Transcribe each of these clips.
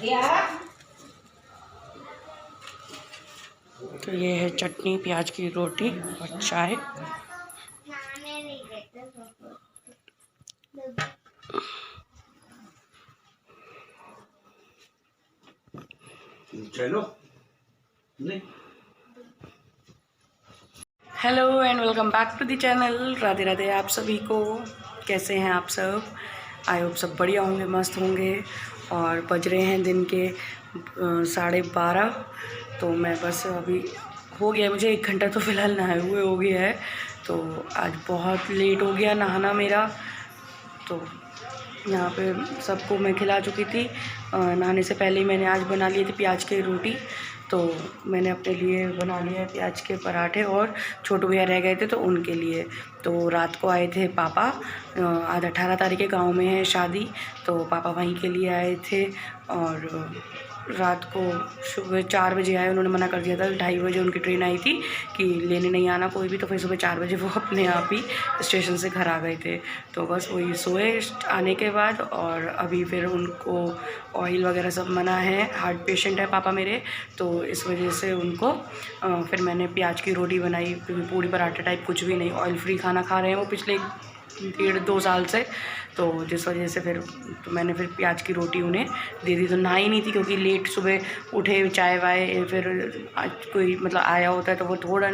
तो ये है चटनी, प्याज की रोटी और चाय। चलो नहीं। Hello and welcome back to the channel. Radhe Radhe आप सभी को। कैसे हैं आप सब? आई होप सब बढ़िया होंगे, मस्त होंगे। और बज रहे हैं दिन के 12:30। तो मैं बस अभी हो गया, मुझे 1 घंटा तो फ़िलहाल नहाए हुए हो गया है। तो आज बहुत लेट हो गया नहाना मेरा। तो यहाँ पे सबको मैं खिला चुकी थी। नहाने से पहले ही मैंने आज बना लिए थे प्याज की रोटी। तो मैंने अपने लिए बना लिया है प्याज के पराठे, और छोटू भैया रह गए थे तो उनके लिए। तो रात को आए थे पापा, आज 18 तारीख के गांव में है शादी, तो पापा वहीं के लिए आए थे। और रात को सुबह 4 बजे आए। उन्होंने मना कर दिया था, 2:30 बजे उनकी ट्रेन आई थी कि लेने नहीं आना कोई भी। तो फिर सुबह 4 बजे वो अपने आप ही स्टेशन से घर आ गए थे। तो बस वही सोए आने के बाद। और अभी फिर उनको ऑयल वगैरह सब मना है, हार्ट पेशेंट है पापा मेरे, तो इस वजह से उनको फिर मैंने प्याज की रोटी बनाई, क्योंकि पूड़ी पराठा टाइप कुछ भी नहीं, ऑयल फ्री खाना खा रहे हैं वो पिछले 1.5-2 साल से। तो जिस वजह से फिर तो मैंने फिर प्याज की रोटी उन्हें दे दी। तो नहाई नहीं थी क्योंकि लेट सुबह उठे, चाय वाय फिर कोई मतलब आया होता है तो वो थोड़ा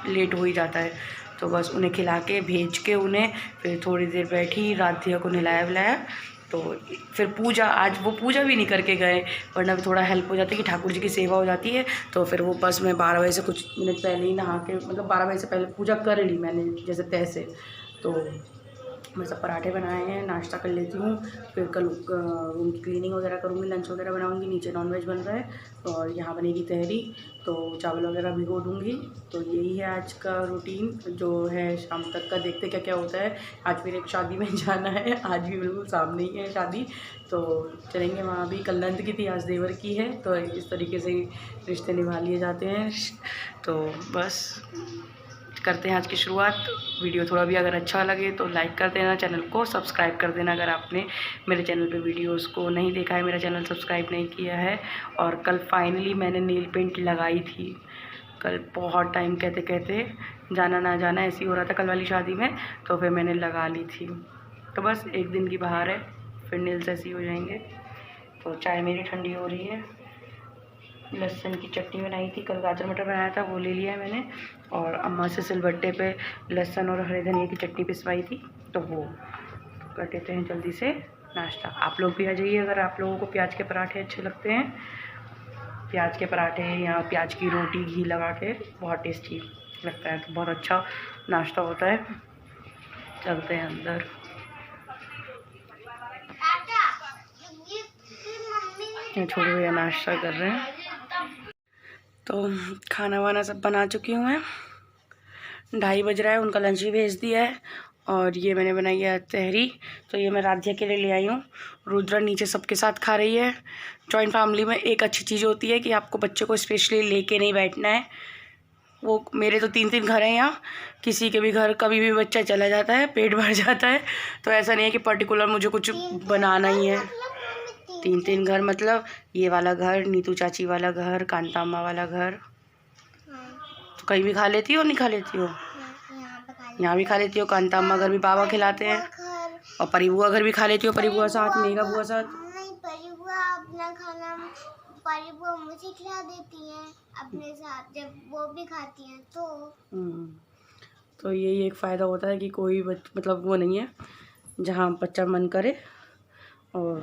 लेट हो ही जाता है। तो बस उन्हें खिला के भेज के उन्हें फिर थोड़ी देर बैठी, राधिया को नहलाया वलाया। तो फिर पूजा, आज वो पूजा भी नहीं करके गए, वरना भी थोड़ा हेल्प हो जाती है कि ठाकुर जी की सेवा हो जाती है। तो फिर वो बस मैं 12 बजे से कुछ मिनट पहले ही नहा के, मतलब 12 बजे से पहले पूजा कर ली मैंने जैसे तैसे। तो मैं सब पराठे बनाए हैं, नाश्ता कर लेती हूँ। फिर कल रूम की क्लीनिंग वगैरह करूँगी, लंच वगैरह बनाऊँगी। नीचे नॉनवेज बन रहा है और यहाँ बनेगी तहरी, तो चावल वगैरह भिगो दूँगी। तो यही है आज का रूटीन जो है शाम तक का। देखते क्या क्या होता है। आज फिर एक शादी में जाना है, आज भी बिल्कुल सामने ही है शादी, तो चलेंगे वहाँ भी। कल नंद की थी, आज देवर की है। तो इस तरीके से रिश्ते निभा लिए जाते हैं। तो बस करते हैं आज की शुरुआत। वीडियो थोड़ा भी अगर अच्छा लगे तो लाइक कर देना, चैनल को सब्सक्राइब कर देना अगर आपने मेरे चैनल पे वीडियोस को नहीं देखा है, मेरा चैनल सब्सक्राइब नहीं किया है। और कल फाइनली मैंने नेल पेंट लगाई थी। कल बहुत टाइम कहते कहते जाना ना जाना ऐसे ही हो रहा था कल वाली शादी में, तो फिर मैंने लगा ली थी। तो बस 1 दिन की बाहर है, फिर नेल्स ऐसे ही हो जाएंगे। तो चाय मेरी ठंडी हो रही है। लहसुन की चटनी बनाई थी, कल गाजर मटर बनाया था वो ले लिया है मैंने। और अम्मा से सिलबट्टे पे लहसुन और हरे धनिया की चटनी पिसवाई थी, तो वो कर देते हैं जल्दी से नाश्ता। आप लोग भी आ जाइए अगर आप लोगों को प्याज के पराठे अच्छे लगते हैं। प्याज के पराठे या प्याज की रोटी घी लगा के बहुत टेस्टी लगता है, तो बहुत अच्छा नाश्ता होता है। चलते हैं अंदर। छोटे भैया नाश्ता कर रहे हैं। तो खाना वाना सब बना चुकी हूँ मैं। 2:30 बज रहा है, उनका लंच भी भेज दिया है। और ये मैंने बनाई है तहरी, तो ये मैं राधिया के लिए ले आई हूँ। रुद्रा नीचे सबके साथ खा रही है। जॉइंट फैमिली में एक अच्छी चीज़ होती है कि आपको बच्चे को स्पेशली लेके नहीं बैठना है। वो मेरे तो 3 घर हैं यहाँ, किसी के भी घर कभी भी बच्चा चला जाता है, पेट भर जाता है। तो ऐसा नहीं है कि पर्टिकुलर मुझे कुछ बनाना ही है। 3 घर मतलब ये वाला घर, नीतू चाची वाला घर, कांताम्मा वाला घर। तो कहीं भी खा लेती हो, नहीं खा लेती हो? यहाँ भी खा लेती हो। कांताम्मा घर भी बाबा खिलाते हैं। और परिबुआ घर भी खा लेती हो, परिबुआ साथ, मेगा बुआ साथ। नहीं, परिबुआ अपना खाना परिबुआ मुझे खिला देती हैं अपने साथ, जब वो भी खाती हैं तो यही एक फ़ायदा होता है कि कोई मतलब वो नहीं है जहाँ बच्चा मन करे। और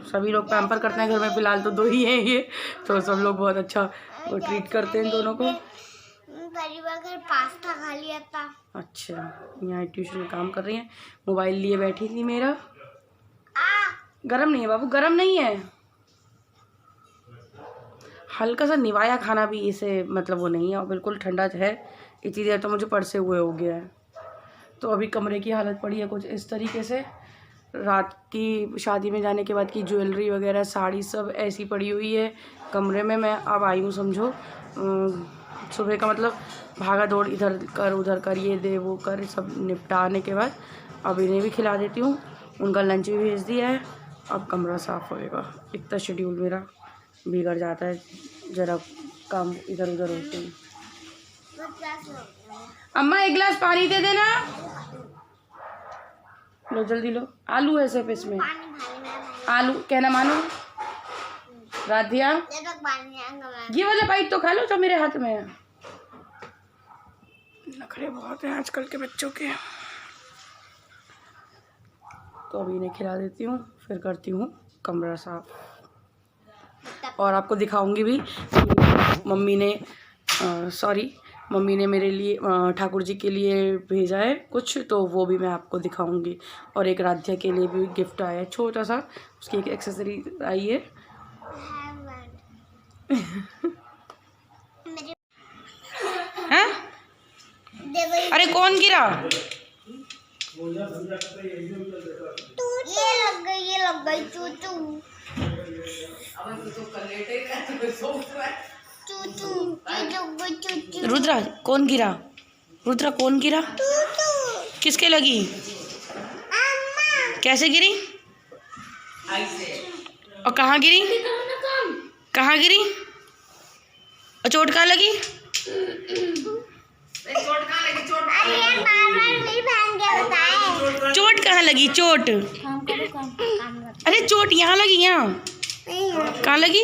सभी लोग पैम्पर करते हैं घर में, फ़िलहाल तो 2 ही हैं ये, तो सब लोग बहुत अच्छा वो ट्रीट करते हैं दोनों को। परिवार घर पास्ता खा लिया था। अच्छा, यहाँ ट्यूशन में काम कर रही हैं, मोबाइल लिए बैठी थी मेरा। गरम नहीं है बाबू, गरम नहीं है। हल्का सा निवाया खाना भी इसे मतलब वो नहीं है, और बिल्कुल ठंडा है। इतनी देर तो मुझे परसे हुए हो गया है। तो अभी कमरे की हालत पड़ी है कुछ इस तरीके से। रात की शादी में जाने के बाद की ज्वेलरी वगैरह, साड़ी सब ऐसी पड़ी हुई है कमरे में। मैं अब आई हूँ समझो, सुबह का मतलब भागा दौड़, इधर कर उधर कर, ये दे वो कर, सब निपटाने के बाद अब इन्हें भी खिला देती हूँ। उनका लंच भी भेज दिया है, अब कमरा साफ़ होएगा। इतना शेड्यूल मेरा बिगड़ जाता है ज़रा काम इधर उधर होते हैं। अम्मा एक गिलास पानी दे देना। लो जल्दी लो। आलू है सिर्फ इसमें, आलू कहना मानो। राधिया ये वाला बाइट तो खा लो जो मेरे हाथ में है। नखरे बहुत हैं आजकल के बच्चों के। तो अभी इन्हें खिला देती हूँ, फिर करती हूँ कमरा साफ। और आपको दिखाऊंगी भी मम्मी ने मेरे लिए ठाकुर जी के लिए भेजा है कुछ, तो वो भी मैं आपको दिखाऊंगी। और एक राध्या के लिए भी गिफ्ट आया है छोटा सा, उसकी एक एक्सेसरी आई है। हाँ? अरे कौन गिरा? ये लग गई चूचू। रुद्रा कौन गिरा? रुद्रा कौन गिरा? किसके लगी? कैसे गिरी? और कहाँ गिरी? कहाँ गिरी? और चोट कहाँ लगी? चोट कहाँ लगी? चोट अरे चोट यहाँ लगी, यहाँ कहाँ लगी?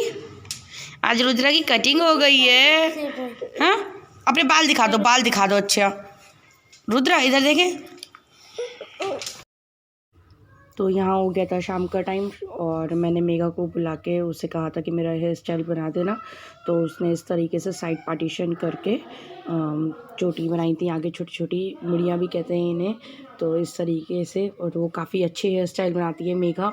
आज रुद्रा की कटिंग हो गई है। हाँ अपने बाल दिखा दो, बाल दिखा दो। अच्छा रुद्रा इधर देखें। तो यहाँ हो गया था शाम का टाइम और मैंने मेघा को बुला के उससे कहा था कि मेरा हेयर स्टाइल बना देना। तो उसने इस तरीके से साइड पार्टीशन करके चोटी बनाई थी, आगे छोटी छोटी मुड़ियाँ भी कहते हैं इन्हें। तो इस तरीके से, और वो काफ़ी अच्छे हेयर स्टाइल बनाती है मेघा,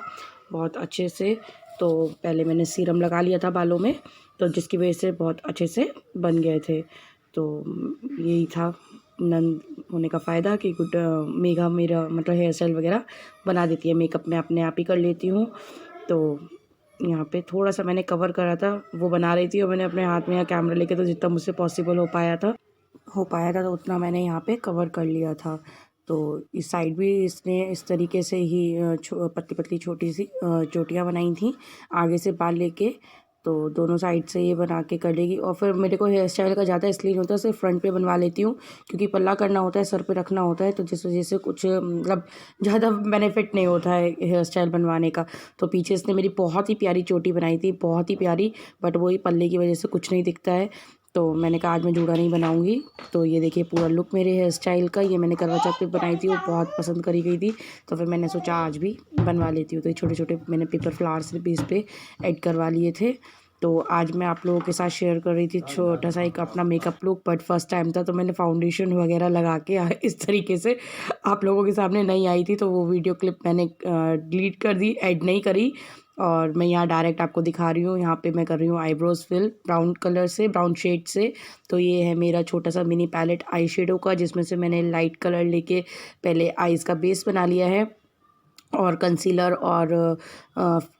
बहुत अच्छे से। तो पहले मैंने सीरम लगा लिया था बालों में, तो जिसकी वजह से बहुत अच्छे से बन गए थे। तो यही था नंद होने का फ़ायदा कि गुड मेघा मेरा मतलब हेयर स्टाइल वगैरह बना देती है। मेकअप मैं अपने आप ही कर लेती हूँ। तो यहाँ पे थोड़ा सा मैंने कवर करा था, वो बना रही थी और मैंने अपने हाथ में यहाँ कैमरा लेके तो जितना मुझसे पॉसिबल हो पाया था तो उतना मैंने यहाँ पे कवर कर लिया था। तो इस साइड भी इसने इस तरीके से ही पतली पतली छोटी सी चोटियाँ बनाई थी आगे से बाल लेके। तो दोनों साइड से ये बना के कर लेगी। और फिर मेरे को हेयर स्टाइल का ज़्यादा इसलिए नहीं होता, सिर्फ फ्रंट पे बनवा लेती हूँ क्योंकि पल्ला करना होता है, सर पे रखना होता है, तो जिस वजह से कुछ मतलब ज़्यादा बेनिफिट नहीं होता है हेयर स्टाइल बनवाने का। तो पीछे इसने मेरी बहुत ही प्यारी चोटी बनाई थी, बहुत ही प्यारी, बट वही पल्ले की वजह से कुछ नहीं दिखता है। तो मैंने कहा आज मैं जूड़ा नहीं बनाऊंगी। तो ये देखिए पूरा लुक मेरे हेयर स्टाइल का, ये मैंने करवा चौथ पे बनाई थी, वो बहुत पसंद करी गई थी। तो फिर मैंने सोचा आज भी बनवा लेती हूँ। तो ये छोटे छोटे मैंने पेपर फ्लावर्स भी इस पर ऐड करवा लिए थे। तो आज मैं आप लोगों के साथ शेयर कर रही थी छोटा सा एक अपना makeup look, but first time था तो मैंने फाउंडेशन वगैरह लगा के इस तरीके से आप लोगों के सामने नहीं आई थी। तो वो वीडियो क्लिप मैंने डिलीट कर दी, ऐड नहीं करी, और मैं यहाँ डायरेक्ट आपको दिखा रही हूँ। यहाँ पे मैं कर रही हूँ आईब्रोज फिल ब्राउन कलर से, ब्राउन शेड से। तो ये है मेरा छोटा सा मिनी पैलेट आई शेडो का, जिसमें से मैंने लाइट कलर लेके पहले आईज़ का बेस बना लिया है, और कंसीलर और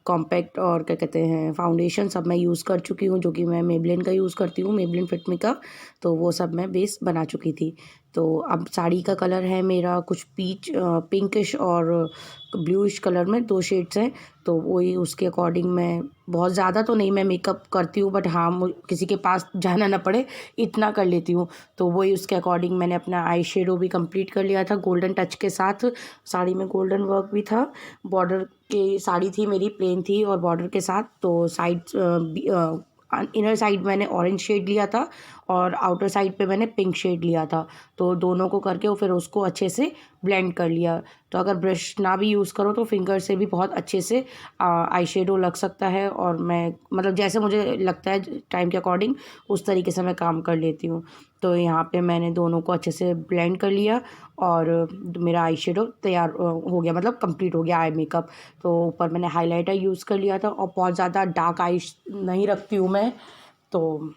कॉम्पैक्ट और क्या कहते हैं फाउंडेशन सब मैं यूज़ कर चुकी हूँ, जो कि मैं मेबलिन का यूज़ करती हूँ, मेबलिन फिट मी का। तो वो सब मैं बेस बना चुकी थी। तो अब साड़ी का कलर है मेरा कुछ पिंकिश और ब्लूइश कलर में, 2 शेड्स हैं। तो वही उसके अकॉर्डिंग मैं बहुत ज़्यादा तो नहीं मैं मेकअप करती हूँ, बट हाँ किसी के पास जाना ना पड़े इतना कर लेती हूँ। तो वही उसके अकॉर्डिंग मैंने अपना आई शेडो भी कंप्लीट कर लिया था गोल्डन टच के साथ। साड़ी में गोल्डन वर्क भी था, बॉर्डर की साड़ी थी मेरी, प्लेन थी और बॉर्डर के साथ। तो साइड इनर साइड मैंने ऑरेंज शेड लिया था और आउटर साइड पे मैंने पिंक शेड लिया था। तो दोनों को करके और फिर उसको अच्छे से ब्लेंड कर लिया। तो अगर ब्रश ना भी यूज़ करो तो फिंगर से भी बहुत अच्छे से आई शेडो लग सकता है। और मैं मतलब जैसे मुझे लगता है टाइम के अकॉर्डिंग उस तरीके से मैं काम कर लेती हूँ। तो यहाँ पे मैंने दोनों को अच्छे से ब्लेंड कर लिया और मेरा आई शेडो तैयार हो गया, मतलब कंप्लीट हो गया आई मेकअप। तो ऊपर मैंने हाइलाइटर यूज़ कर लिया था और बहुत ज़्यादा डार्क आई नहीं रखती हूँ मैं। तो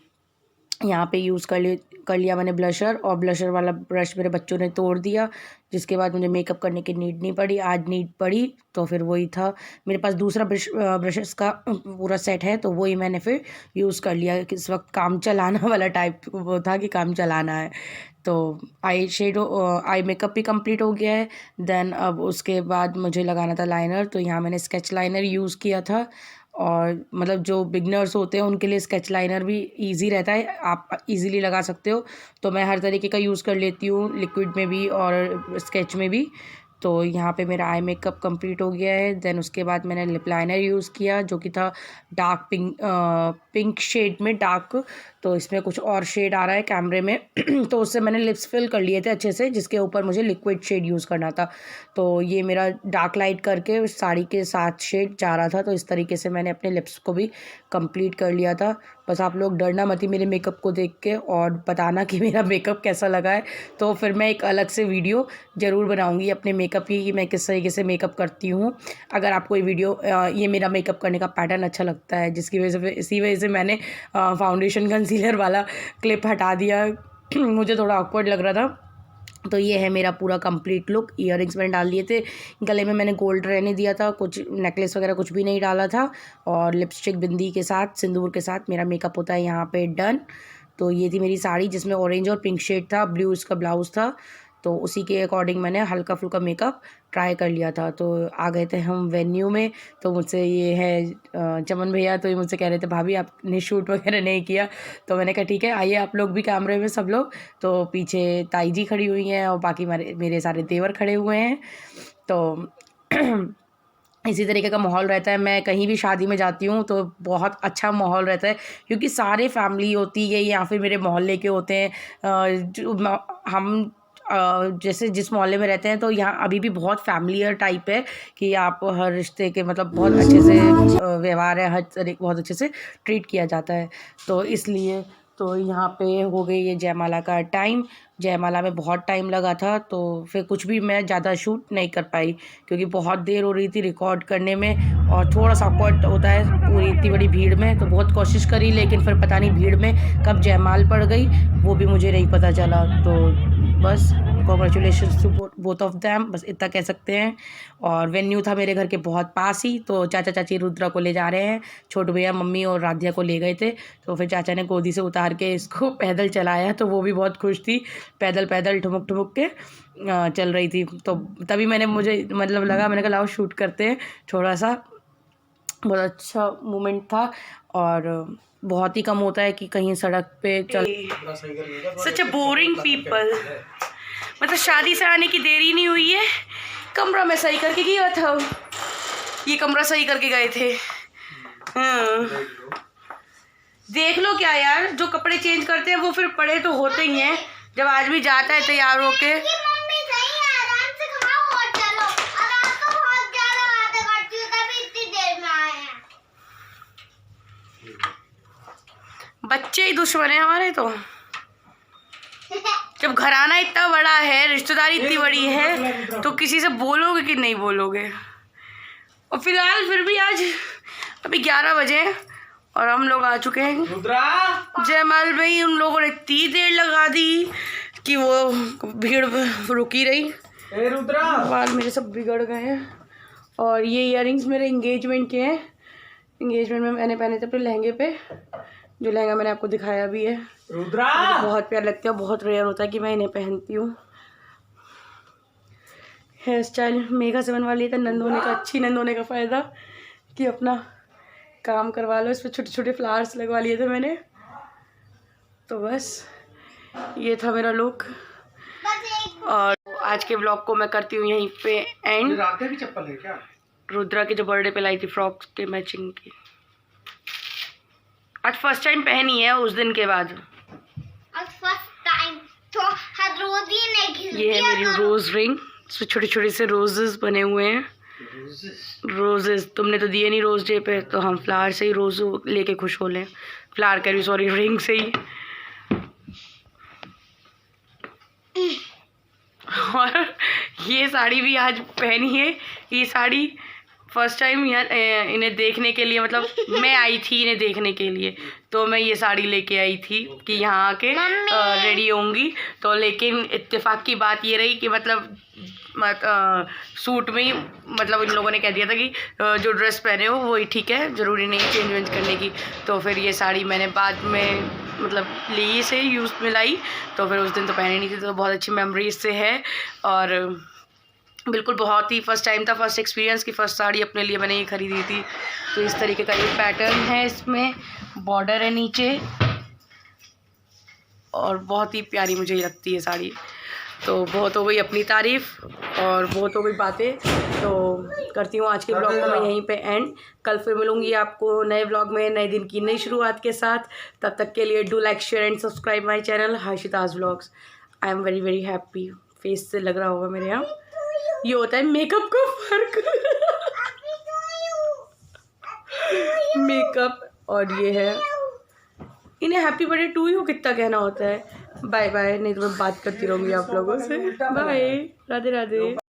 यहाँ पे यूज़ कर लिया मैंने ब्लशर, और ब्लशर वाला ब्रश मेरे बच्चों ने तोड़ दिया, जिसके बाद मुझे मेकअप करने की नीड नहीं पड़ी। आज नीड पड़ी तो फिर वही था मेरे पास दूसरा ब्रशेस का पूरा सेट है, तो वही मैंने फिर यूज़ कर लिया। इस वक्त काम चलाना वाला टाइप वो था कि काम चलाना है। तो आई शेडो आई मेकअप भी कंप्लीट हो गया है। देन अब उसके बाद मुझे लगाना था लाइनर। तो यहाँ मैंने स्केच लाइनर यूज़ किया था और मतलब जो बिगनर्स होते हैं उनके लिए स्केच लाइनर भी इजी रहता है, आप इजीली लगा सकते हो। तो मैं हर तरीके का यूज़ कर लेती हूँ, लिक्विड में भी और स्केच में भी। तो यहाँ पे मेरा आई मेकअप कंप्लीट हो गया है। देन उसके बाद मैंने लिप लाइनर यूज़ किया जो कि था डार्क पिंक शेड में डार्क। तो इसमें कुछ और शेड आ रहा है कैमरे में तो उससे मैंने लिप्स फिल कर लिए थे अच्छे से, जिसके ऊपर मुझे लिक्विड शेड यूज़ करना था। तो ये मेरा डार्क लाइट करके साड़ी के साथ शेड जा रहा था। तो इस तरीके से मैंने अपने लिप्स को भी कंप्लीट कर लिया था। बस आप लोग डरना मत ही मेरे मेकअप को देख के, और बताना कि मेरा मेकअप कैसा लगा है। तो फिर मैं एक अलग से वीडियो ज़रूर बनाऊंगी अपने मेकअप की, कि मैं किस तरीके से मेकअप करती हूँ। अगर आपको ये वीडियो ये मेरा मेकअप करने का पैटर्न अच्छा लगता है, जिसकी वजह से इसी वजह से मैंने फाउंडेशन कंसीलर वाला क्लिप हटा दिया मुझे थोड़ा ऑकवर्ड लग रहा था। तो ये है मेरा पूरा कंप्लीट लुक। ईयररिंग्स मैंने डाल दिए थे, गले में मैंने गोल्ड रहने दिया था, कुछ नेकलेस वगैरह कुछ भी नहीं डाला था। और लिपस्टिक बिंदी के साथ सिंदूर के साथ मेरा मेकअप होता है यहाँ पे डन। तो ये थी मेरी साड़ी जिसमें ऑरेंज और पिंक शेड था, ब्लू इसका ब्लाउज़ था। तो उसी के अकॉर्डिंग मैंने हल्का फुल्का मेकअप ट्राई कर लिया था। तो आ गए थे हम वेन्यू में। तो मुझसे ये है चमन भैया, तो ये मुझसे कह रहे थे भाभी आपने शूट वगैरह नहीं किया। तो मैंने कहा ठीक है आइए आप लोग भी कैमरे में सब लोग। तो पीछे ताई जी खड़ी हुई हैं और बाकी मेरे सारे देवर खड़े हुए हैं। तो इसी तरीके का माहौल रहता है। मैं कहीं भी शादी में जाती हूँ तो बहुत अच्छा माहौल रहता है, क्योंकि सारे फैमिली होती है या फिर मेरे मोहल्ले के होते हैं। हम जैसे जिस मोहल्ले में रहते हैं तो यहाँ अभी भी बहुत फैमिलियर टाइप है, कि आप हर रिश्ते के मतलब बहुत अच्छे से व्यवहार है, हर तरीके बहुत अच्छे से ट्रीट किया जाता है। तो इसलिए तो यहाँ पे हो गई ये जयमाला का टाइम। जयमाला में बहुत टाइम लगा था, तो फिर कुछ भी मैं ज़्यादा शूट नहीं कर पाई, क्योंकि बहुत देर हो रही थी रिकॉर्ड करने में और थोड़ा सा ऑकवर्ड होता है पूरी इतनी बड़ी भीड़ में। तो बहुत कोशिश करी, लेकिन फिर पता नहीं भीड़ में कब जयमाल पड़ गई वो भी मुझे नहीं पता चला। तो बस congratulations to both of them, बस इतना कह सकते हैं। और वेन्यू था मेरे घर के बहुत पास ही। तो चाचा चाची रुद्रा को ले जा रहे हैं, छोटू भैया मम्मी और राधिया को ले गए थे। तो फिर चाचा ने गोदी से उतार के इसको पैदल चलाया, तो वो भी बहुत खुश थी, पैदल पैदल ठुमुक ठुमुक के चल रही थी। तो तभी मुझे मतलब लगा, मैंने कहा लाओ शूट करते हैं थोड़ा सा। बहुत अच्छा मोमेंट था, और बहुत ही कम होता है कि कहीं सड़क पे चल। सच अ बोरिंग पीपल, मतलब शादी से आने की देरी नहीं हुई है, कमरा में सही करके गया था, ये कमरा सही करके गए थे। हाँ देख लो क्या यार, जो कपड़े चेंज करते हैं वो फिर पड़े तो होते ही हैं। जब आदमी जाता है तैयार होके, बच्चे ही दुश्मन है हमारे। तो जब घराना इतना बड़ा है, रिश्तेदारी इतनी बड़ी है, तो किसी से बोलोगे कि नहीं बोलोगे। और फिलहाल फिर भी आज अभी 11 बजे और हम लोग आ चुके हैं। जयमाल भाई उन लोगों ने इतनी देर लगा दी कि वो भीड़ रुकी रही। बाल मेरे सब बिगड़ गए हैं। और ये इयररिंग्स मेरे इंगेजमेंट के हैं। इंगेजमेंट में मैंने पहने थे अपने लहंगे पे, जो लहंगा मैंने आपको दिखाया भी है। रुद्रा बहुत प्यार लगता है, बहुत रेयर होता है कि मैं इन्हें पहनती हूँ। हेयर स्टाइल मेघा 7 वाली का नंद होने का, अच्छी नंद होने का फ़ायदा कि अपना काम करवा लो। इस पर छोटे छोटे फ्लावर्स लगवा लिए थे मैंने। तो बस ये था मेरा लुक, और आज के ब्लॉग को मैं करती हूँ यहीं पे एंड। राधिया की चप्पल है क्या? रुद्रा के जो बर्थडे पे लाई थी फ्रॉक के मैचिंग की, आज फर्स्ट टाइम पहनी है उस दिन के बाद। आज फर्स्ट टाइम तो हर रोज ही नहीं। ये है मेरी रोज रिंग, इसमें छोटे छोटे से रोजेस बने हुए हैं। रोजेस तुमने तो दिए नहीं रोज डे पे, तो हम फ्लावर से ही रोज लेके खुश हो लें। फ्लावर कह रही, सॉरी रिंग से ही। और ये साड़ी भी आज पहनी है। ये साड़ी फर्स्ट टाइम इन्हें देखने के लिए, मतलब मैं आई थी इन्हें देखने के लिए, तो मैं ये साड़ी लेके आई थी कि यहाँ आके रेडी होंगी। तो लेकिन इत्तेफाक की बात ये रही कि मतलब सूट में ही मतलब इन लोगों ने कह दिया था कि जो ड्रेस पहने हो वही ठीक है, ज़रूरी नहीं चेंज वेंज करने की। तो फिर ये साड़ी मैंने बाद में मतलब ली से यूज़ में लाई, तो फिर उस दिन तो पहनी नहीं थी। तो बहुत अच्छी मेमोरीज से है। और बिल्कुल बहुत ही फर्स्ट टाइम था, फर्स्ट एक्सपीरियंस की फ़र्स्ट साड़ी अपने लिए मैंने ये ख़रीदी थी। तो इस तरीके का ये पैटर्न है, इसमें बॉर्डर है नीचे और बहुत ही प्यारी मुझे लगती है साड़ी। तो बहुत हो गई अपनी तारीफ़ और बहुत हो गई बातें। तो करती हूँ आज के ब्लॉग को मैं यहीं पे एंड। कल फिर मिलूँगी आपको नए ब्लॉग में, नए दिन की नई शुरुआत के साथ। तब तक के लिए do like share and subscribe my channel Harshita's vlogs. I am very very happy. Face से लग रहा होगा मेरे यहाँ, ये होता है मेकअप का फ़र्क। मेकअप और ये है, इन्हें हैप्पी बर्थडे टू यू कितना कहना होता है। बाय बाय, नहीं तो मैं बात करती रहूँगी आप लोगों से। बाय, राधे राधे।